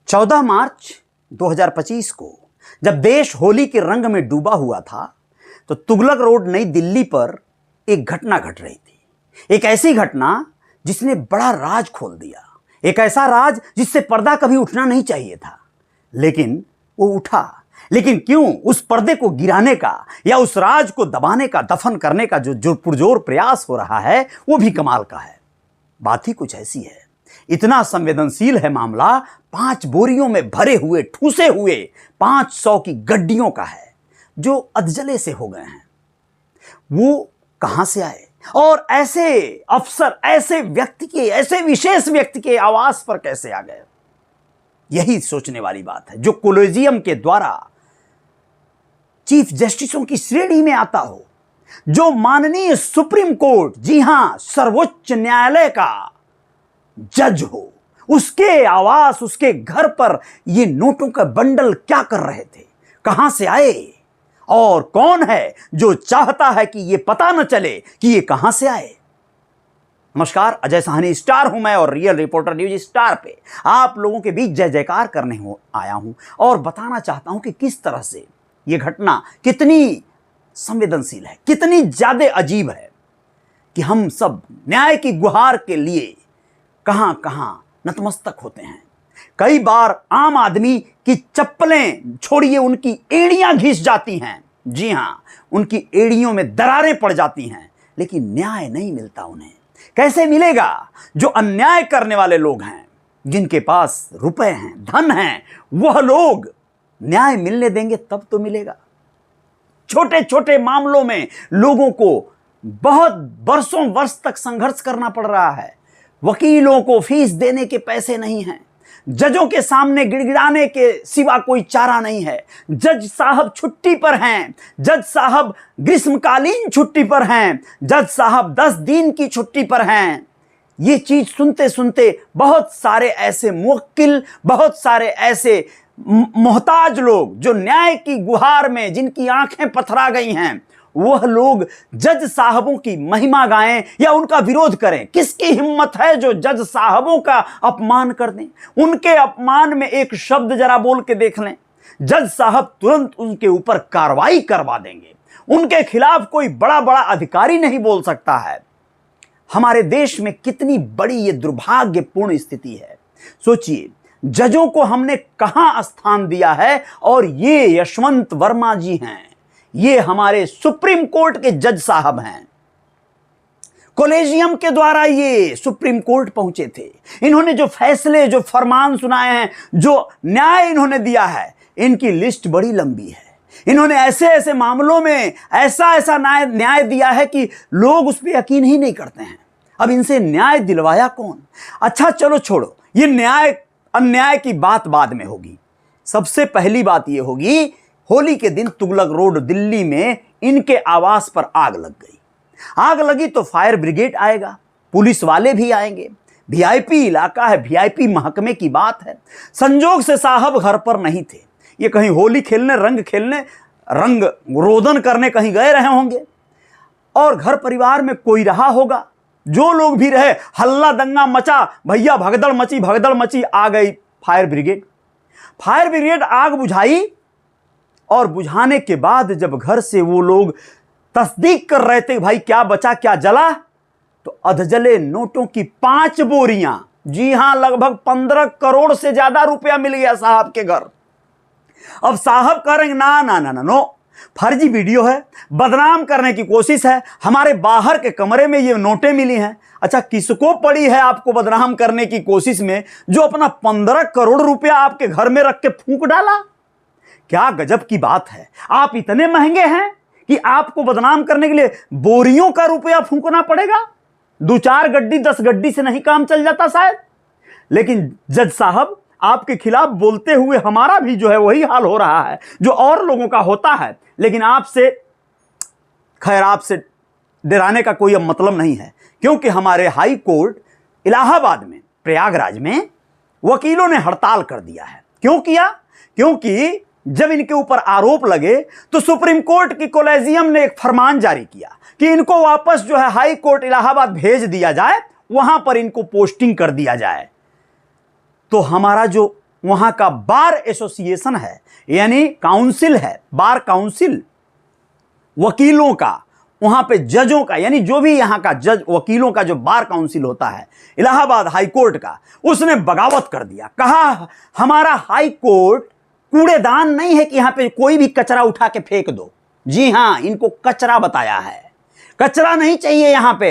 14 मार्च 2025 को जब देश होली के रंग में डूबा हुआ था तो तुगलक रोड नई दिल्ली पर एक घटना घट रही थी। एक ऐसी घटना जिसने बड़ा राज खोल दिया, एक ऐसा राज जिससे पर्दा कभी उठना नहीं चाहिए था, लेकिन वो उठा। लेकिन क्यों? उस पर्दे को गिराने का या उस राज को दबाने का, दफन करने का जो पुरजोर प्रयास हो रहा है वो भी कमाल का है। बात ही कुछ ऐसी है, इतना संवेदनशील है मामला, 5 बोरियों में भरे हुए ठूसे हुए 500 की गड्डियों का है जो अधजले से हो गए हैं। वो कहां से आए और ऐसे अफसर, ऐसे व्यक्ति के, ऐसे विशेष व्यक्ति के आवास पर कैसे आ गए? यही सोचने वाली बात है। जो कोलेजियम के द्वारा चीफ जस्टिसों की श्रेणी में आता हो, जो माननीय सुप्रीम कोर्ट, जी हां, सर्वोच्च न्यायालय का जज हो, उसके आवास, उसके घर पर ये नोटों का बंडल क्या कर रहे थे, कहां से आए और कौन है जो चाहता है कि ये पता न चले कि ये कहां से आए? नमस्कार, अजय साहनी स्टार हूं मैं और रियल रिपोर्टर न्यूज स्टार पे आप लोगों के बीच जय जयकार करने आया हूं और बताना चाहता हूं कि किस तरह से ये घटना कितनी संवेदनशील है, कितनी ज्यादा अजीब है कि हम सब न्याय की गुहार के लिए कहां कहां नतमस्तक होते हैं। कई बार आम आदमी की चप्पलें छोड़िए, उनकी एड़ियां घिस जाती हैं। जी हां, उनकी एड़ियों में दरारें पड़ जाती हैं, लेकिन न्याय नहीं मिलता उन्हें। कैसे मिलेगा? जो अन्याय करने वाले लोग हैं, जिनके पास रुपए हैं, धन हैं, वह लोग न्याय मिलने देंगे तब तो मिलेगा। छोटे छोटे मामलों में लोगों को बहुत वर्षों वर्ष तक संघर्ष करना पड़ रहा है। वकीलों को फीस देने के पैसे नहीं हैं, जजों के सामने गिड़गिड़ाने के सिवा कोई चारा नहीं है। जज साहब छुट्टी पर हैं, जज साहब ग्रीष्मकालीन छुट्टी पर हैं, जज साहब 10 दिन की छुट्टी पर हैं। ये चीज सुनते सुनते बहुत सारे ऐसे मुवक्किल, बहुत सारे ऐसे मोहताज लोग जो न्याय की गुहार में, जिनकी आंखें पथरा गई हैं, वह लोग जज साहबों की महिमा गाएं या उनका विरोध करें। किसकी हिम्मत है जो जज साहबों का अपमान कर दें? उनके अपमान में एक शब्द जरा बोल के देख लें, जज साहब तुरंत उनके ऊपर कार्रवाई करवा देंगे। उनके खिलाफ कोई बड़ा बड़ा अधिकारी नहीं बोल सकता है। हमारे देश में कितनी बड़ी ये दुर्भाग्यपूर्ण स्थिति है। सोचिए, जजों को हमने कहां स्थान दिया है और ये यशवंत वर्मा जी हैं, ये हमारे सुप्रीम कोर्ट के जज साहब हैं। कोलेजियम के द्वारा ये सुप्रीम कोर्ट पहुंचे थे। इन्होंने जो फैसले, जो फरमान सुनाए हैं, जो न्याय इन्होंने दिया है, इनकी लिस्ट बड़ी लंबी है। इन्होंने ऐसे ऐसे मामलों में ऐसा ऐसा न्याय दिया है कि लोग उस पर यकीन ही नहीं करते हैं। अब इनसे न्याय दिलवाया कौन? अच्छा चलो छोड़ो, ये न्याय अन्याय की बात बाद में होगी। सबसे पहली बात यह होगी, होली के दिन तुगलक रोड दिल्ली में इनके आवास पर आग लग गई। आग लगी तो फायर ब्रिगेड आएगा, पुलिस वाले भी आएंगे। वीआईपी इलाका है, वीआईपी महकमे की बात है। संजोग से साहब घर पर नहीं थे, ये कहीं होली खेलने, रंग खेलने, रंग रोदन करने कहीं गए रहे होंगे और घर परिवार में कोई रहा होगा। जो लोग भी रहे, हल्ला दंगा मचा, भैया भगदड़ मची, आ गई फायर ब्रिगेड। फायर ब्रिगेड आग बुझाई और बुझाने के बाद जब घर से वो लोग तस्दीक कर रहे थे भाई क्या बचा क्या जला, तो अधजले नोटों की 5 बोरियां, जी हां, लगभग 15 करोड़ से ज्यादा रुपया मिल गया साहब के घर। अब साहब कह रहे ना ना ना ना नो, फर्जी वीडियो है, बदनाम करने की कोशिश है, हमारे बाहर के कमरे में ये नोटें मिली हैं। अच्छा, किसको पड़ी है आपको बदनाम करने की कोशिश में, जो अपना 15 करोड़ रुपया आपके घर में रख के फूंक डाला? क्या गजब की बात है। आप इतने महंगे हैं कि आपको बदनाम करने के लिए बोरियों का रुपया फूंकना पड़ेगा? 2-4 गड्डी 10 गड्डी से नहीं काम चल जाता शायद। लेकिन जज साहब, आपके खिलाफ बोलते हुए हमारा भी जो है वही हाल हो रहा है जो और लोगों का होता है। लेकिन आपसे, खैर, आपसे डराने का कोई अब मतलब नहीं है, क्योंकि हमारे हाई कोर्ट इलाहाबाद में, प्रयागराज में वकीलों ने हड़ताल कर दिया है। क्यों किया? क्योंकि जब इनके ऊपर आरोप लगे तो सुप्रीम कोर्ट की कोलेजियम ने एक फरमान जारी किया कि इनको वापस जो है हाई कोर्ट इलाहाबाद भेज दिया जाए, वहां पर इनको पोस्टिंग कर दिया जाए। तो हमारा जो वहां का बार एसोसिएशन है, यानी काउंसिल है, बार काउंसिल, वकीलों का, वहां पे जजों का, यानी जो भी यहां का जज वकीलों का जो बार काउंसिल होता है इलाहाबाद हाई कोर्ट का, उसने बगावत कर दिया। कहा हमारा हाई कोर्ट कूड़ेदान नहीं है कि यहां पे कोई भी कचरा उठा के फेंक दो। जी हां, इनको कचरा बताया है, कचरा नहीं चाहिए यहां पे,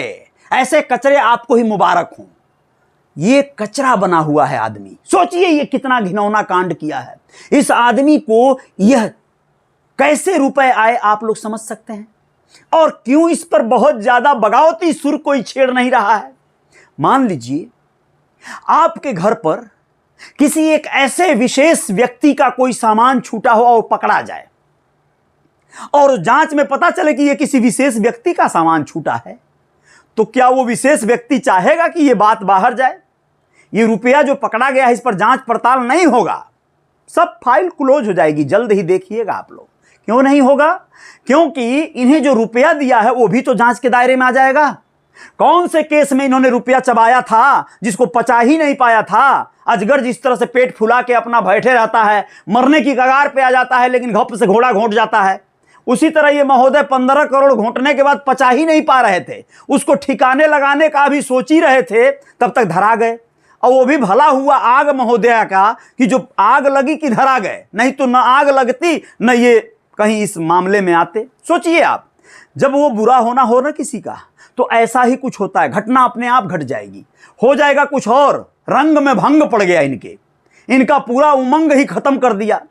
ऐसे कचरे आपको ही मुबारक हों। ये कचरा बना हुआ है आदमी। सोचिए ये कितना घिनौना कांड किया है। इस आदमी को यह कैसे रुपए आए आप लोग समझ सकते हैं। और क्यों इस पर बहुत ज्यादा बगावती सुर कोई छेड़ नहीं रहा है। मान लीजिए आपके घर पर किसी एक ऐसे विशेष व्यक्ति का कोई सामान छूटा हो और पकड़ा जाए और जांच में पता चले कि यह किसी विशेष व्यक्ति का सामान छूटा है, तो क्या वो विशेष व्यक्ति चाहेगा कि यह बात बाहर जाए? ये रुपया जो पकड़ा गया है इस पर जांच पड़ताल नहीं होगा, सब फाइल क्लोज हो जाएगी, जल्द ही देखिएगा आप लोग। क्यों नहीं होगा? क्योंकि इन्हें जो रुपया दिया है वो भी तो जांच के दायरे में आ जाएगा। कौन से केस में इन्होंने रुपया चबाया था जिसको पचा ही नहीं पाया था? अजगर जिस तरह से पेट फुला के अपना बैठे रहता है, मरने की कगार पे आ जाता है लेकिन घप से घोड़ा घोंट जाता है, उसी तरह ये महोदय 15 करोड़ घोंटने के बाद पचा ही नहीं पा रहे थे, उसको ठिकाने लगाने का भी सोच ही रहे थे, तब तक धरा गए। और वो भी भला हुआ आग महोदया का कि जो आग लगी कि धरा गए, नहीं तो न आग लगती न ये कहीं इस मामले में आते। सोचिए आप, जब वो बुरा होना हो ना किसी का तो ऐसा ही कुछ होता है, घटना अपने आप घट जाएगी, हो जाएगा कुछ और, रंग में भंग पड़ गया इनका पूरा उमंग ही खत्म कर दिया।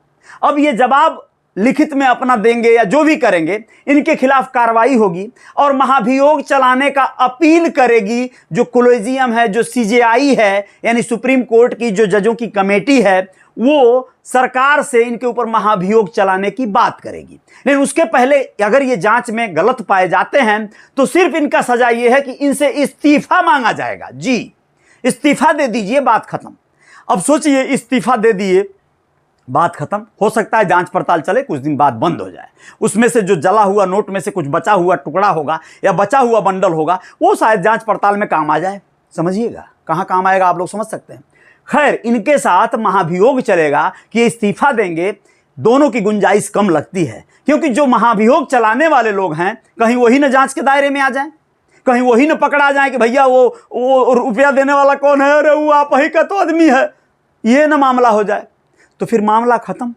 अब ये जवाब लिखित में अपना देंगे या जो भी करेंगे, इनके खिलाफ कार्रवाई होगी और महाभियोग चलाने का अपील करेगी जो कोलेजियम है, जो सीजेआई है, यानी सुप्रीम कोर्ट की जो जजों की कमेटी है, वो सरकार से इनके ऊपर महाभियोग चलाने की बात करेगी। लेकिन उसके पहले अगर ये जांच में गलत पाए जाते हैं तो सिर्फ इनका सजा ये है कि इनसे इस्तीफा मांगा जाएगा। जी, इस्तीफा दे दीजिए, बात खत्म। अब सोचिए, इस्तीफा दे दिए, बात खत्म। हो सकता है जांच पड़ताल चले, कुछ दिन बाद बंद हो जाए, उसमें से जो जला हुआ नोट में से कुछ बचा हुआ टुकड़ा होगा या बचा हुआ बंडल होगा वो शायद जांच पड़ताल में काम आ जाए। समझिएगा कहां काम आएगा, आप लोग समझ सकते हैं। खैर, इनके साथ महाभियोग चलेगा कि इस्तीफा देंगे, दोनों की गुंजाइश कम लगती है, क्योंकि जो महाभियोग चलाने वाले लोग हैं कहीं वही न जांच के दायरे में आ जाए, कहीं वही न पकड़ा जाए कि भैया वो रुपया देने वाला कौन है, अरे वो आप ही का तो आदमी है, ये न मामला हो जाए, तो फिर मामला खत्म।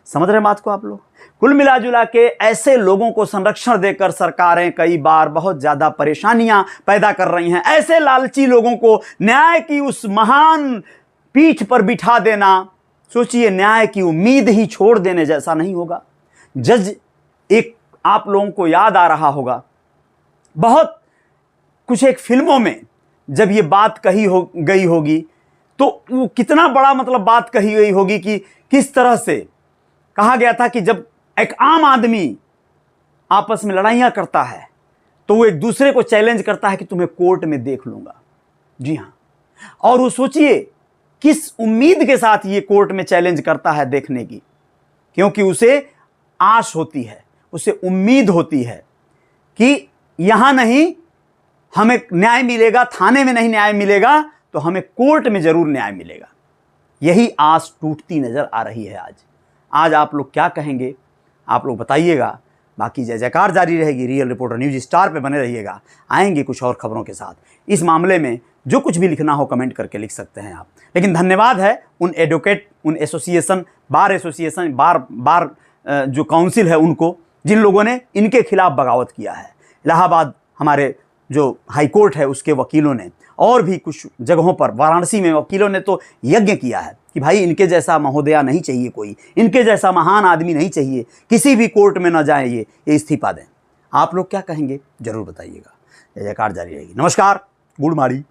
समझ रहे बात को आप लोग? कुल मिला जुला के ऐसे लोगों को संरक्षण देकर सरकारें कई बार बहुत ज्यादा परेशानियां पैदा कर रही हैं। ऐसे लालची लोगों को न्याय की उस महान पीठ पर बिठा देना, सोचिए, न्याय की उम्मीद ही छोड़ देने जैसा नहीं होगा। जज, एक आप लोगों को याद आ रहा होगा, बहुत कुछ एक फिल्मों में जब ये बात कही गई होगी तो वो कितना बड़ा मतलब बात कही गई होगी कि किस तरह से कहा गया था कि जब एक आम आदमी आपस में लड़ाइयां करता है तो वो एक दूसरे को चैलेंज करता है कि तुम्हें कोर्ट में देख लूंगा। जी हां, और वो सोचिए किस उम्मीद के साथ ये कोर्ट में चैलेंज करता है देखने की, क्योंकि उसे आश होती है, उसे उम्मीद होती है कि यहां नहीं हमें न्याय मिलेगा, थाने में नहीं न्याय मिलेगा तो हमें कोर्ट में जरूर न्याय मिलेगा। यही आस टूटती नजर आ रही है आज आप लोग क्या कहेंगे, आप लोग बताइएगा। बाकी जय जयकार जारी रहेगी। रियल रिपोर्टर न्यूज स्टार पे बने रहिएगा, आएंगे कुछ और खबरों के साथ। इस मामले में जो कुछ भी लिखना हो कमेंट करके लिख सकते हैं आप। लेकिन धन्यवाद है उन एडवोकेट, उन एसोसिएशन, बार एसोसिएशन, बार जो काउंसिल है उनको, जिन लोगों ने इनके खिलाफ बगावत किया है। इलाहाबाद हमारे जो हाई कोर्ट है उसके वकीलों ने, और भी कुछ जगहों पर, वाराणसी में वकीलों ने तो यज्ञ किया है कि भाई इनके जैसा महोदया नहीं चाहिए कोई, इनके जैसा महान आदमी नहीं चाहिए, किसी भी कोर्ट में न जाए, ये इस्तीफा दें। आप लोग क्या कहेंगे जरूर बताइएगा। जय जयकार जारी रहेगी। नमस्कार, गुड मॉर्निंग।